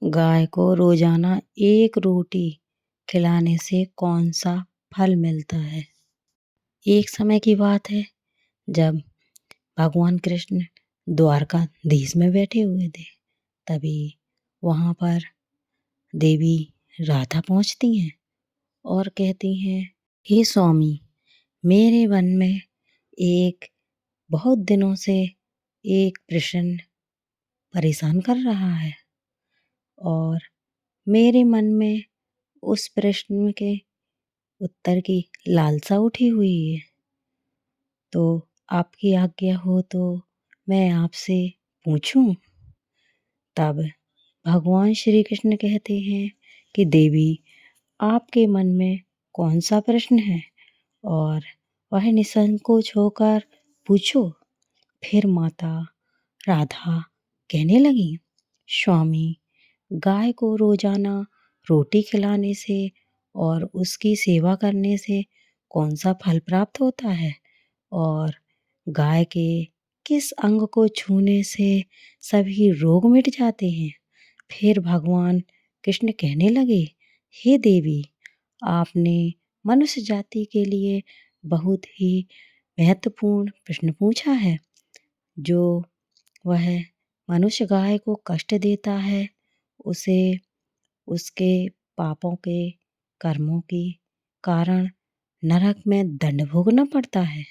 गाय को रोजाना एक रोटी खिलाने से कौन सा फल मिलता है? एक समय की बात है जब भगवान कृष्ण द्वारकाधीश में बैठे हुए थे। तभी वहाँ पर देवी राधा पहुँचती हैं और कहती हैं, हे स्वामी, मेरे मन में एक बहुत दिनों से एक प्रश्न परेशान कर रहा है और मेरे मन में उस प्रश्न के उत्तर की लालसा उठी हुई है। तो आपकी आज्ञा हो तो मैं आपसे पूछूं? तब भगवान श्री कृष्ण कहते हैं कि देवी, आपके मन में कौन सा प्रश्न है और वह निसंकोच होकर पूछो। फिर माता राधा कहने लगी, स्वामी, गाय को रोजाना रोटी खिलाने से और उसकी सेवा करने से कौन सा फल प्राप्त होता है और गाय के किस अंग को छूने से सभी रोग मिट जाते हैं। फिर भगवान कृष्ण कहने लगे, हे देवी, आपने मनुष्य जाति के लिए बहुत ही महत्वपूर्ण प्रश्न पूछा है। जो वह मनुष्य गाय को कष्ट देता है, उसे उसके पापों के कर्मों के कारण नरक में दंड भोगना पड़ता है।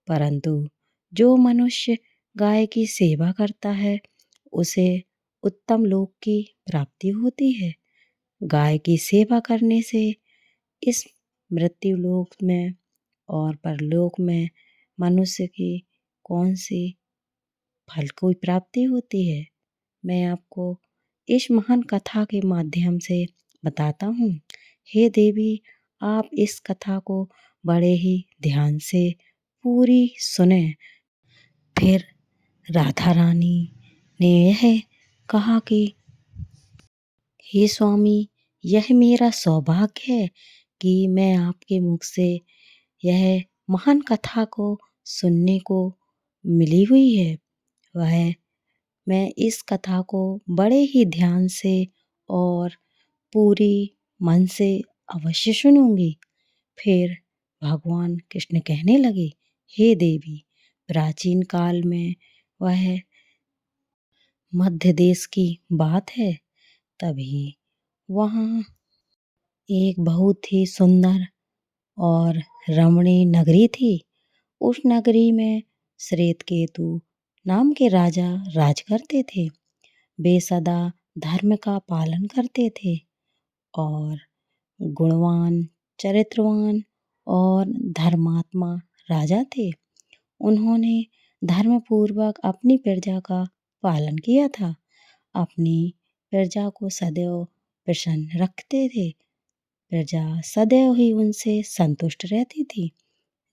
परंतु जो मनुष्य गाय की सेवा करता है, उसे उत्तम लोक की प्राप्ति होती है। गाय की सेवा करने से इस मृत्यु लोक में और परलोक में मनुष्य की कौन सी फल को प्राप्ति होती है, मैं आपको इस महान कथा के माध्यम से बताता हूँ। हे देवी, आप इस कथा को बड़े ही ध्यान से पूरी सुने। फिर राधा रानी ने यह कहा कि हे स्वामी, यह मेरा सौभाग्य है कि मैं आपके मुख से यह महान कथा को सुनने को मिली हुई है। मैं इस कथा को बड़े ही ध्यान से और पूरी मन से अवश्य सुनूंगी। फिर भगवान कृष्ण कहने लगे, हे देवी, प्राचीन काल में वह मध्य देश की बात है। तभी वहाँ एक बहुत ही सुंदर और रमणीय नगरी थी। उस नगरी में श्वेतकेतु नाम के राजा राज करते थे। वे सदा धर्म का पालन करते थे और गुणवान, चरित्रवान और धर्मात्मा राजा थे। उन्होंने धर्मपूर्वक अपनी प्रजा का पालन किया था। अपनी प्रजा को सदैव प्रसन्न रखते थे। प्रजा सदैव ही उनसे संतुष्ट रहती थी।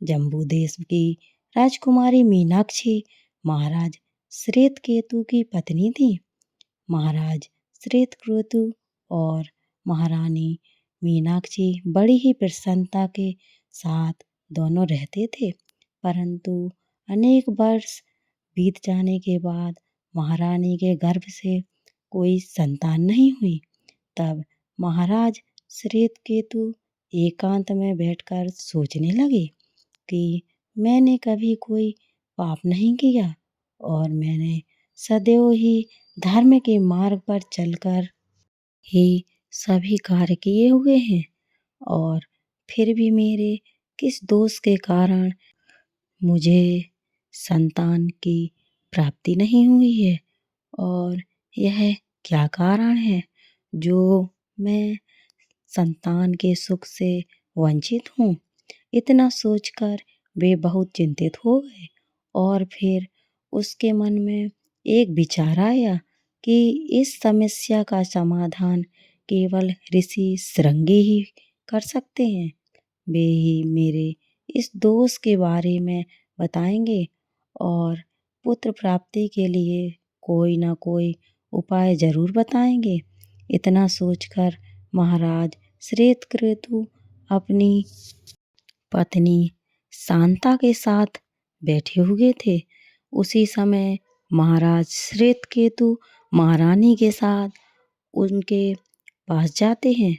जम्बू देश की राजकुमारी मीनाक्षी महाराज श्वेतकेतु की पत्नी थी। महाराज श्वेतकेतु और महारानी मीनाक्षी बड़ी ही प्रसन्नता के साथ दोनों रहते थे। परंतु अनेक वर्ष बीत जाने के बाद महारानी के गर्भ से कोई संतान नहीं हुई। तब महाराज श्वेतकेतु एकांत में बैठकर सोचने लगे कि मैंने कभी कोई पाप नहीं किया और मैंने सदैव ही धर्म के मार्ग पर चलकर ही सभी कार्य किए हुए हैं और फिर भी मेरे किस दोष के कारण मुझे संतान की प्राप्ति नहीं हुई है और यह क्या कारण है जो मैं संतान के सुख से वंचित हूँ। इतना सोचकर वे बहुत चिंतित हो गए और फिर उसके मन में एक विचार आया कि इस समस्या का समाधान केवल ऋषि श्रृंगी ही कर सकते हैं। वे ही मेरे इस दोष के बारे में बताएंगे और पुत्र प्राप्ति के लिए कोई ना कोई उपाय जरूर बताएंगे। इतना सोचकर महाराज श्वेतकेतु अपनी पत्नी शांता के साथ बैठे हुए थे। उसी समय महाराज श्वेतकेतु महारानी के साथ उनके पास जाते हैं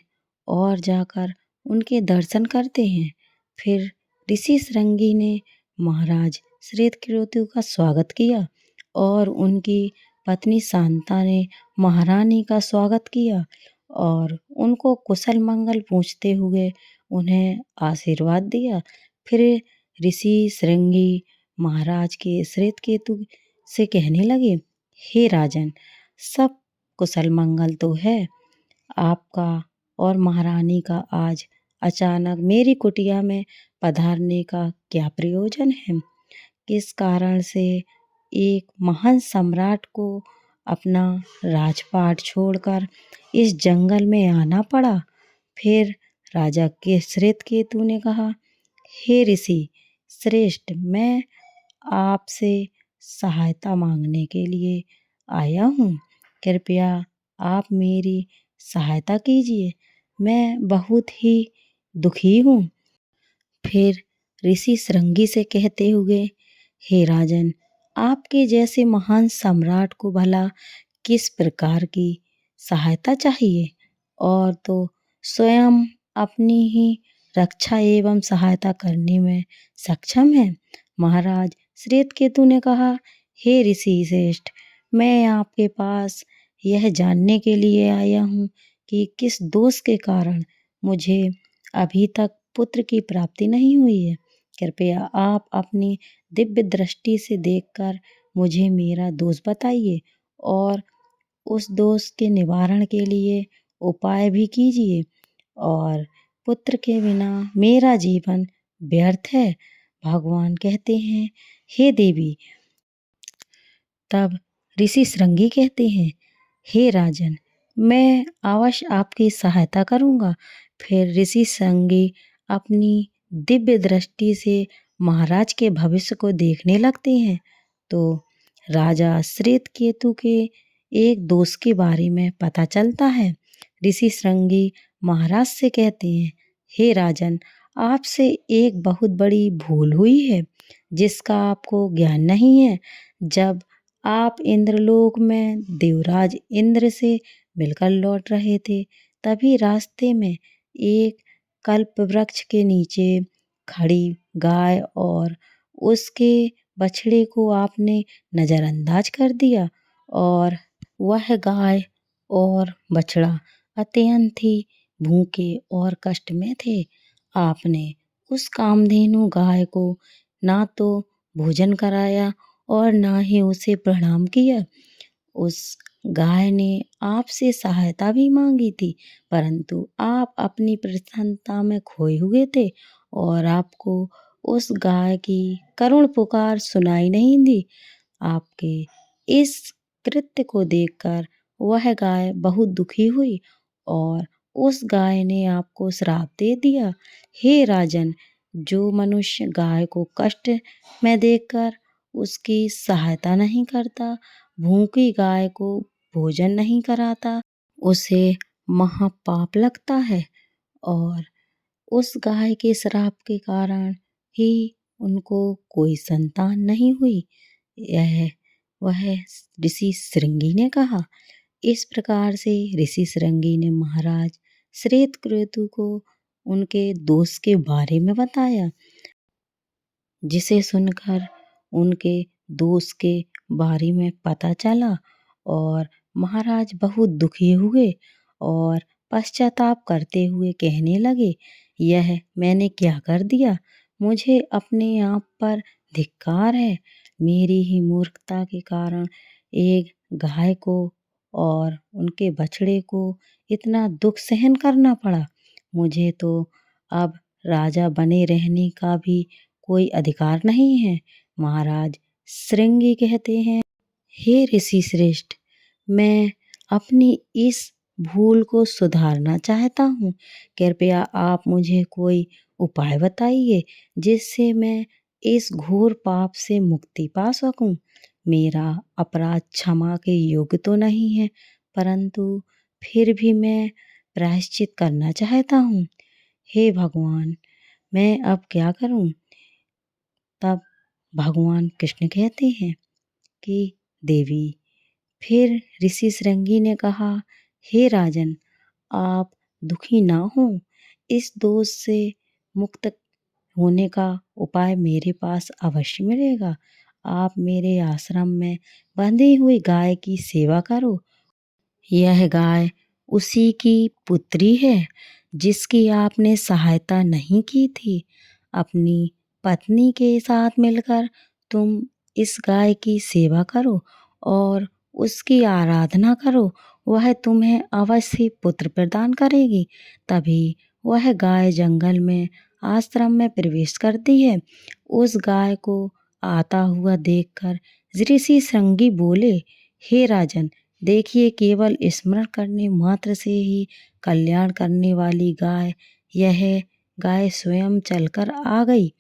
और जाकर उनके दर्शन करते हैं। फिर ऋषि श्रृंगी ने महाराज श्वेतकेतु का स्वागत किया और उनकी पत्नी शांता ने महारानी का स्वागत किया और उनको कुशल मंगल पूछते हुए उन्हें आशीर्वाद दिया। फिर ऋषि श्रृंगी महाराज के श्वेतकेतु से कहने लगे, हे राजन, सब कुशल मंगल तो है, आपका और महारानी का आज अचानक मेरी कुटिया में पधारने का क्या प्रयोजन है? किस कारण से एक महान सम्राट को अपना राजपाट छोड़कर इस जंगल में आना पड़ा? फिर राजा के श्वेतकेतु ने कहा, हे ऋषि श्रेष्ठ, मैं आपसे सहायता मांगने के लिए आया हूँ। कृपया आप मेरी सहायता कीजिए, मैं बहुत ही दुखी हूँ। फिर ऋषि श्रृंगी से कहते हुए, हे राजन, आपके जैसे महान सम्राट को भला किस प्रकार की सहायता चाहिए, और तो स्वयं अपनी ही रक्षा एवं सहायता करने में सक्षम है। महाराज श्वेतकेतु ने कहा, हे ऋषि श्रेष्ठ, मैं आपके पास यह जानने के लिए आया हूँ कि किस दोष के कारण मुझे अभी तक पुत्र की प्राप्ति नहीं हुई है। कृपया आप अपनी दिव्य दृष्टि से देखकर मुझे मेरा दोष बताइए और उस दोष के निवारण के लिए उपाय भी कीजिए, और पुत्र के बिना मेरा जीवन व्यर्थ है। भगवान कहते हैं, हे देवी। तब ऋषि श्रृंगी कहते हैं, हे राजन, मैं अवश्य आपकी सहायता करूँगा। फिर ऋषि श्रृंगी अपनी दिव्य दृष्टि से महाराज के भविष्य को देखने लगते हैं तो राजा श्वेतकेतु के एक दोस्त के बारे में पता चलता है। ऋषि श्रृंगी महाराज से कहते हैं, हे राजन, आपसे एक बहुत बड़ी भूल हुई है जिसका आपको ज्ञान नहीं है। जब आप इंद्रलोक में देवराज इंद्र से मिलकर लौट रहे थे, तभी रास्ते में एक कल्प वृक्ष के नीचे खड़ी गाय और उसके बछड़े को आपने नज़रअंदाज कर दिया, और वह गाय और बछड़ा अत्यंत ही भूखे और कष्ट में थे। आपने उस कामधेनु गाय को ना तो भोजन कराया और ना ही उसे प्रणाम किया। उस गाय ने आपसे सहायता भी मांगी थी, परंतु आप अपनी प्रसन्नता में खोए हुए थे और आपको उस गाय की करुण पुकार सुनाई नहीं दी। आपके इस कृत्य को देखकर वह गाय बहुत दुखी हुई और उस गाय ने आपको श्राप दे दिया। हे राजन, जो मनुष्य गाय को कष्ट में देखकर उसकी सहायता नहीं करता, भूखी गाय को भोजन नहीं कराता, उसे महापाप लगता है, और उस गाय के श्राप के कारण ही उनको कोई संतान नहीं हुई। यह वह ऋषि श्रृंगी ने कहा। इस प्रकार से ऋषि श्रृंगी ने महाराज श्वेतकेतु को उनके दोष के बारे में बताया, जिसे सुनकर उनके दोष के बारे में पता चला और महाराज बहुत दुखी हुए और पश्चाताप करते हुए कहने लगे, यह मैंने क्या कर दिया? मुझे अपने आप पर धिक्कार है। मेरी ही मूर्खता के कारण एक गाय को और उनके बछड़े को इतना दुख सहन करना पड़ा। मुझे तो अब राजा बने रहने का भी कोई अधिकार नहीं है। महाराज श्रृंगी कहते हैं, हे ऋषि श्रेष्ठ, मैं अपनी इस भूल को सुधारना चाहता हूँ। कृपया आप मुझे कोई उपाय बताइए जिससे मैं इस घोर पाप से मुक्ति पा सकूं। मेरा अपराध क्षमा के योग्य तो नहीं है, परंतु फिर भी मैं प्रायश्चित करना चाहता हूँ। हे भगवान, मैं अब क्या करूं? तब भगवान कृष्ण कहते हैं कि देवी। फिर ऋषि श्रृंगी ने कहा, हे राजन, आप दुखी ना हो। इस दोष से मुक्त होने का उपाय मेरे पास अवश्य मिलेगा। आप मेरे आश्रम में बंधी हुई गाय की सेवा करो। यह गाय उसी की पुत्री है जिसकी आपने सहायता नहीं की थी। अपनी पत्नी के साथ मिलकर तुम इस गाय की सेवा करो और उसकी आराधना करो। वह तुम्हें अवश्य पुत्र प्रदान करेगी। तभी वह गाय जंगल में आश्रम में प्रवेश करती है। उस गाय को आता हुआ देखकर ऋषि श्रृंगी बोले, हे राजन, देखिए, केवल स्मरण करने मात्र से ही कल्याण करने वाली गाय, यह गाय स्वयं चलकर आ गई।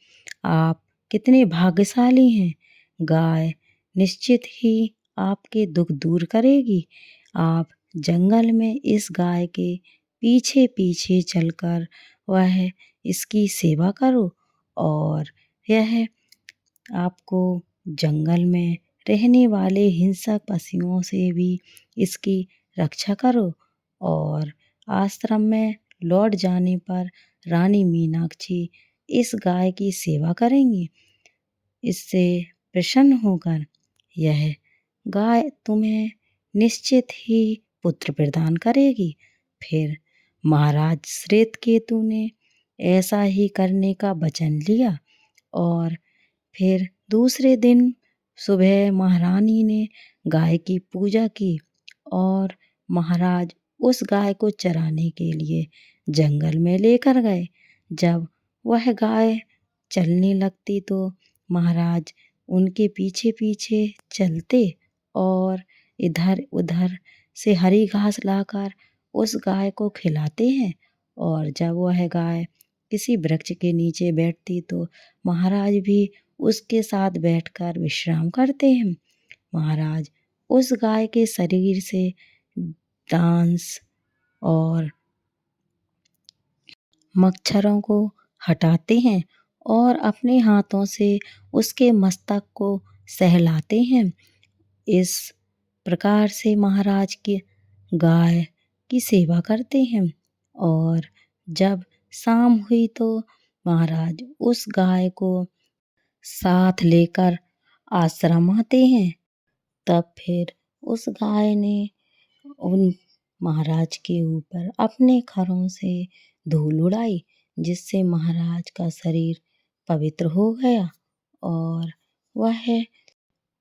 आप कितने भाग्यशाली हैं। गाय निश्चित ही आपके दुख दूर करेगी। आप जंगल में इस गाय के पीछे पीछे चलकर वह इसकी सेवा करो और यह आपको जंगल में रहने वाले हिंसक पशुओं से भी इसकी रक्षा करो। और आश्रम में लौट जाने पर रानी मीनाक्षी इस गाय की सेवा करेंगी। इससे प्रसन्न होकर यह गाय तुम्हें निश्चित ही पुत्र प्रदान करेगी। फिर महाराज श्वेतकेतु ने ऐसा ही करने का वचन लिया और फिर दूसरे दिन सुबह महारानी ने गाय की पूजा की और महाराज उस गाय को चराने के लिए जंगल में लेकर गए। जब वह गाय चलने लगती तो महाराज उनके पीछे पीछे चलते और इधर उधर से हरी घास लाकर उस गाय को खिलाते हैं। और जब वह गाय किसी वृक्ष के नीचे बैठती तो महाराज भी उसके साथ बैठकर विश्राम करते हैं। महाराज उस गाय के शरीर से डांस और मच्छरों को हटाते हैं और अपने हाथों से उसके मस्तक को सहलाते हैं। इस प्रकार से महाराज की गाय की सेवा करते हैं। और जब शाम हुई तो महाराज उस गाय को साथ लेकर आश्रम आते हैं। तब फिर उस गाय ने उन महाराज के ऊपर अपने खरों से धूल उड़ाई, जिससे महाराज का शरीर पवित्र हो गया और वह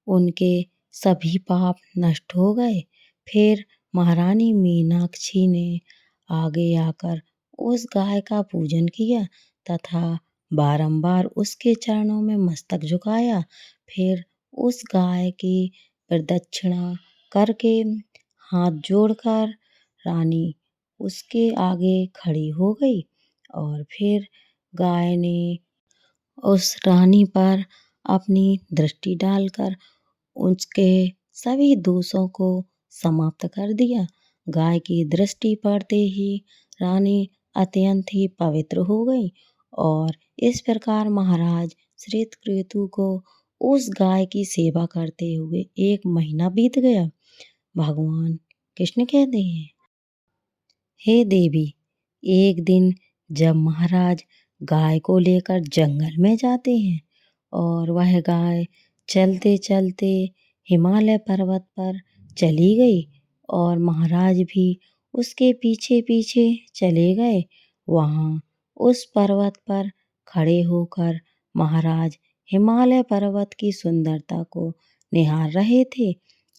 उनके सभी पाप नष्ट हो गए। फिर महारानी मीनाक्षी ने आगे आकर उस गाय का पूजन किया तथा बारंबार उसके चरणों में मस्तक झुकाया। फिर उस गाय की प्रदक्षिणा करके हाथ जोड़कर रानी उसके आगे खड़ी हो गई और फिर गाय ने उस रानी पर अपनी दृष्टि डालकर उसके सभी दोषों को समाप्त कर दिया। गाय की दृष्टि पड़ते ही रानी अत्यंत ही पवित्र हो गई और इस प्रकार महाराज श्वेतकेतु को उस गाय की सेवा करते हुए 1 महीना बीत गया। भगवान कृष्ण कहते हैं, हे देवी, एक दिन जब महाराज गाय को लेकर जंगल में जाते हैं और वह गाय चलते चलते हिमालय पर्वत पर चली गई और महाराज भी उसके पीछे पीछे चले गए। वहाँ उस पर्वत पर खड़े होकर महाराज हिमालय पर्वत की सुंदरता को निहार रहे थे।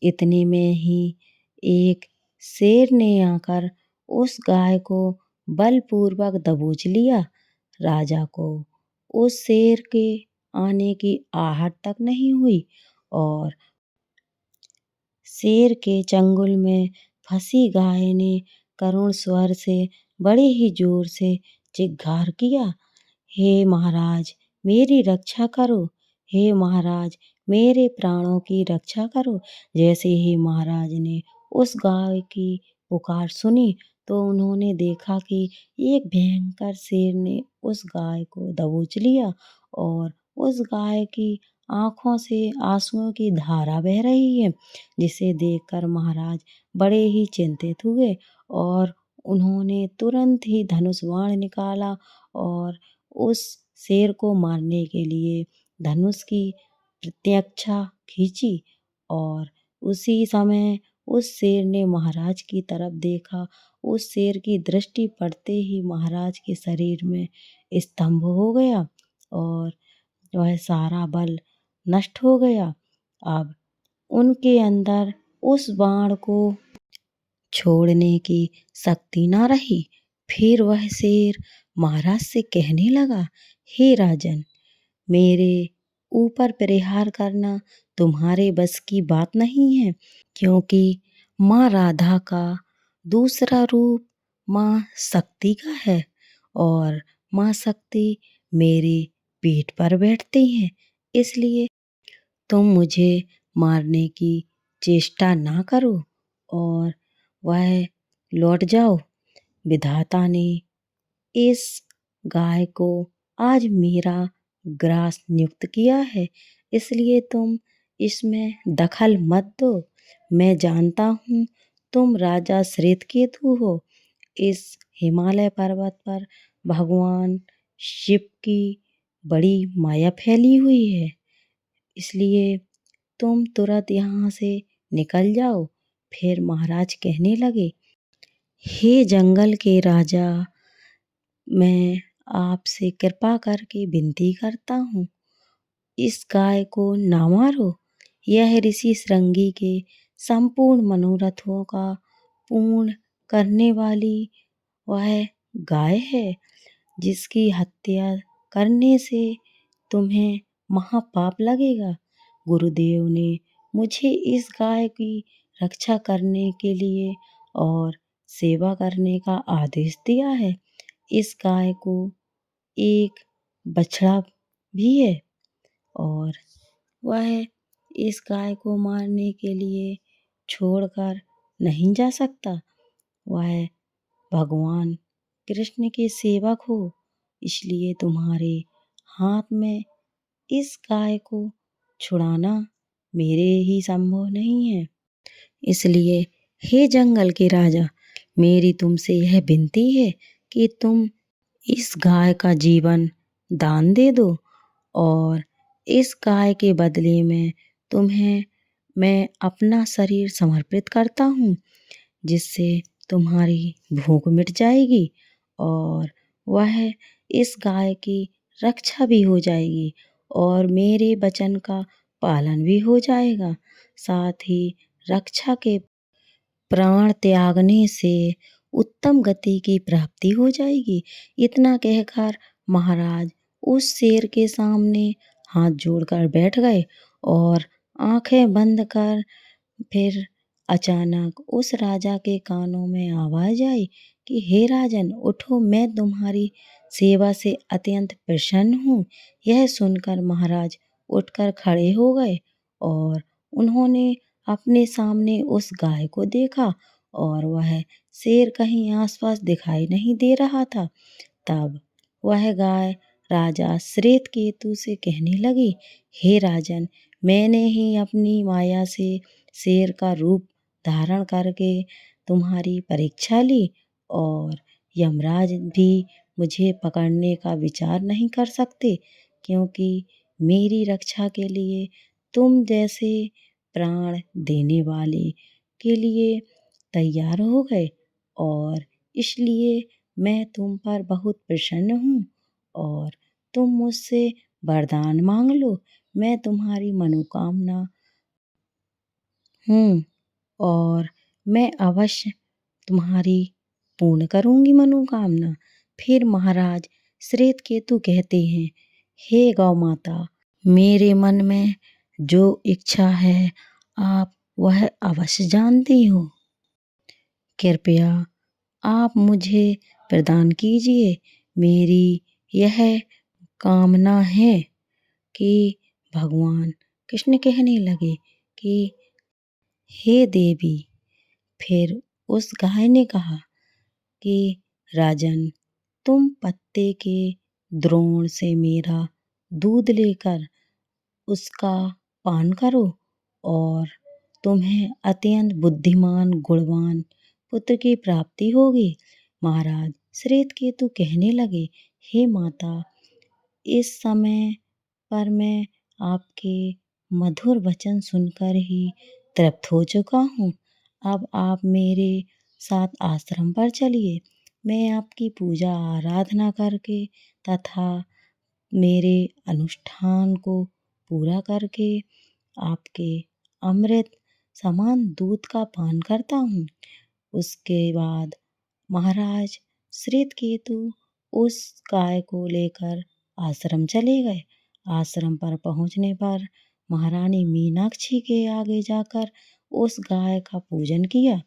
इतने में ही एक शेर ने आकर उस गाय को बलपूर्वक दबोच लिया। राजा को उस शेर के आने की आहट तक नहीं हुई और शेर के चंगुल में फंसी गाय ने करुण स्वर से बड़े ही जोर से चित्कार किया, हे महाराज, मेरी रक्षा करो। हे महाराज, मेरे प्राणों की रक्षा करो। जैसे ही महाराज ने उस गाय की पुकार सुनी तो उन्होंने देखा कि एक भयंकर शेर ने उस गाय को दबोच लिया और उस गाय की आंखों से आंसुओं की धारा बह रही है, जिसे देखकर महाराज बड़े ही चिंतित हुए और उन्होंने तुरंत ही धनुष बाण निकाला और उस शेर को मारने के लिए धनुष की प्रत्यक्षा खींची और उसी समय उस शेर ने महाराज की तरफ देखा। उस शेर की दृष्टि पड़ते ही महाराज के शरीर में स्तंभ हो गया और वह सारा बल नष्ट हो गया। अब उनके अंदर उस बाण को छोड़ने की शक्ति ना रही। फिर वह शेर महाराज से कहने लगा, हे राजन, मेरे ऊपर प्रहार करना तुम्हारे बस की बात नहीं है, क्योंकि माँ राधा का दूसरा रूप माँ शक्ति का है और माँ शक्ति मेरे पीठ पर बैठती हैं। इसलिए तुम मुझे मारने की चेष्टा ना करो और वह लौट जाओ। विधाता ने इस गाय को आज मेरा ग्रास नियुक्त किया है, इसलिए तुम इसमें दखल मत दो। मैं जानता हूँ तुम राजा श्वेतकेतु हो। इस हिमालय पर्वत पर भगवान शिव की बड़ी माया फैली हुई है, इसलिए तुम तुरंत यहाँ से निकल जाओ। फिर महाराज कहने लगे, हे जंगल के राजा, मैं आपसे कृपा करके विनती करता हूँ, इस गाय को ना मारो। यह ऋषि श्रृंगी के संपूर्ण मनोरथों का पूर्ण करने वाली वह गाय है, जिसकी हत्या करने से तुम्हें महापाप लगेगा। गुरुदेव ने मुझे इस गाय की रक्षा करने के लिए और सेवा करने का आदेश दिया है। इस गाय को एक बछड़ा भी है और वह इस गाय को मारने के लिए छोड़कर नहीं जा सकता। वह भगवान कृष्ण के सेवक हो, इसलिए तुम्हारे हाथ में इस गाय को छुड़ाना मेरे ही संभव नहीं है। इसलिए हे जंगल के राजा, मेरी तुमसे यह विनती है कि तुम इस गाय का जीवन दान दे दो और इस गाय के बदले में तुम्हें मैं अपना शरीर समर्पित करता हूँ, जिससे तुम्हारी भूख मिट जाएगी और वह इस गाय की रक्षा भी हो जाएगी और मेरे वचन का पालन भी हो जाएगा। साथ ही रक्षा के प्राण त्यागने से उत्तम गति की प्राप्ति हो जाएगी। इतना कहकर महाराज उस शेर के सामने हाथ जोड़कर बैठ गए और आंखें बंद कर फिर अचानक उस राजा के कानों में आवाज आई कि हे राजन, उठो, मैं तुम्हारी सेवा से अत्यंत प्रसन्न हूँ। यह सुनकर महाराज उठकर खड़े हो गए और उन्होंने अपने सामने उस गाय को देखा और वह शेर कहीं आसपास दिखाई नहीं दे रहा था। तब वह गाय राजा श्वेतकेतु से कहने लगी, हे राजन, मैंने ही अपनी माया से शेर का रूप धारण करके तुम्हारी परीक्षा ली और यमराज भी मुझे पकड़ने का विचार नहीं कर सकते, क्योंकि मेरी रक्षा के लिए तुम जैसे प्राण देने वाले के लिए तैयार हो गए और इसलिए मैं तुम पर बहुत प्रसन्न हूँ और तुम मुझसे वरदान मांग लो। मैं तुम्हारी मनोकामना हूँ और मैं अवश्य तुम्हारी पूर्ण करूँगी मनोकामना। फिर महाराज श्वेतकेतु कहते हैं, हे गौ माता, मेरे मन में जो इच्छा है आप वह अवश्य जानती हो। कृपया आप मुझे प्रदान कीजिए। मेरी यह कामना है कि भगवान कृष्ण कहने लगे कि हे देवी। फिर उस गाय ने कहा कि राजन, तुम पत्ते के द्रोण से मेरा दूध लेकर उसका पान करो और तुम्हें अत्यंत बुद्धिमान, गुणवान, पुत्र की प्राप्ति होगी। महाराज श्वेतकेतु कहने लगे, हे माता, इस समय पर मैं आपके मधुर वचन सुनकर ही तृप्त हो चुका हूँ। अब आप मेरे साथ आश्रम पर चलिए। मैं आपकी पूजा आराधना करके तथा मेरे अनुष्ठान को पूरा करके आपके अमृत समान दूध का पान करता हूँ। उसके बाद महाराज श्वेतकेतु उस गाय को लेकर आश्रम चले गए। आश्रम पर पहुंचने पर महारानी मीनाक्षी के आगे जाकर उस गाय का पूजन किया।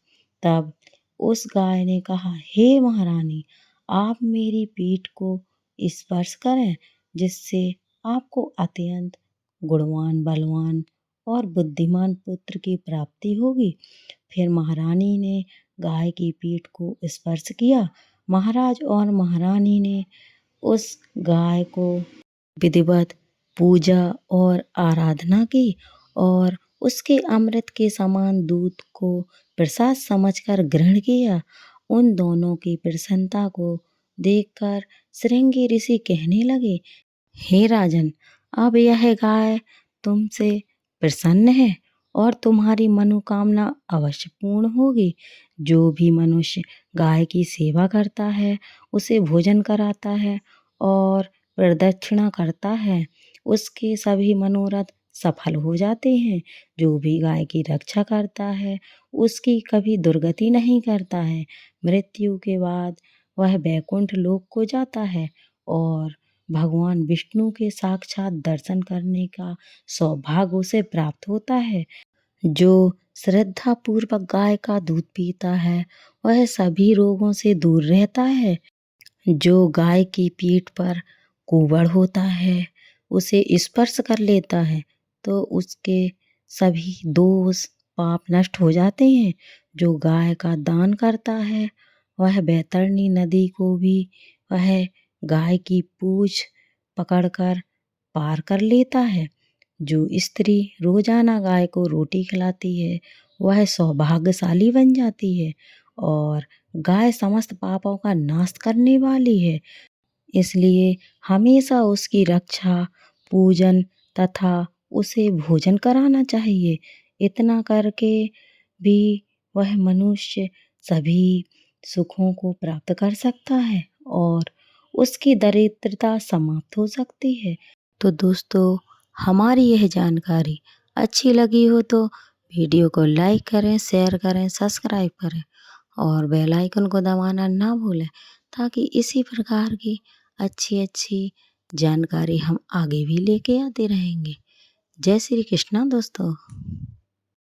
तब उस गाय ने कहा, हे महारानी, आप मेरी पीठ को स्पर्श करें, जिससे आपको अत्यंत गुणवान, बलवान और बुद्धिमान पुत्र की प्राप्ति होगी। फिर महारानी ने गाय की पीठ को स्पर्श किया। महाराज और महारानी ने उस गाय को विधिवत पूजा और आराधना की और उसके अमृत के समान दूध को प्रसाद समझकर ग्रहण किया। उन दोनों की प्रसन्नता को देखकर श्रृंगी ऋषि कहने लगे, हे राजन, अब यह गाय तुमसे प्रसन्न है और तुम्हारी मनोकामना अवश्य पूर्ण होगी। जो भी मनुष्य गाय की सेवा करता है, उसे भोजन कराता है और प्रदक्षिणा करता है, उसके सभी मनोरथ सफल हो जाते हैं। जो भी गाय की रक्षा करता है, उसकी कभी दुर्गति नहीं करता है। मृत्यु के बाद वह वैकुंठ लोक को जाता है और भगवान विष्णु के साक्षात दर्शन करने का सौभाग्य उसे प्राप्त होता है। जो श्रद्धा पूर्वक गाय का दूध पीता है, वह सभी रोगों से दूर रहता है। जो गाय की पीठ पर कुबड़ होता है, उसे स्पर्श कर लेता है, तो उसके सभी दोष पाप नष्ट हो जाते हैं। जो गाय का दान करता है, वह बैतरणी नदी को भी वह गाय की पूंछ पकड़कर पार कर लेता है। जो स्त्री रोजाना गाय को रोटी खिलाती है, वह सौभाग्यशाली बन जाती है और गाय समस्त पापों का नाश करने वाली है। इसलिए हमेशा उसकी रक्षा, पूजन तथा उसे भोजन कराना चाहिए। इतना करके भी वह मनुष्य सभी सुखों को प्राप्त कर सकता है और उसकी दरिद्रता समाप्त हो सकती है। तो दोस्तों, हमारी यह जानकारी अच्छी लगी हो तो वीडियो को लाइक करें, शेयर करें, सब्सक्राइब करें और बेल आइकन को दबाना ना भूलें, ताकि इसी प्रकार की अच्छी अच्छी जानकारी हम आगे भी लेके आते रहेंगे। जय श्री कृष्णा दोस्तों।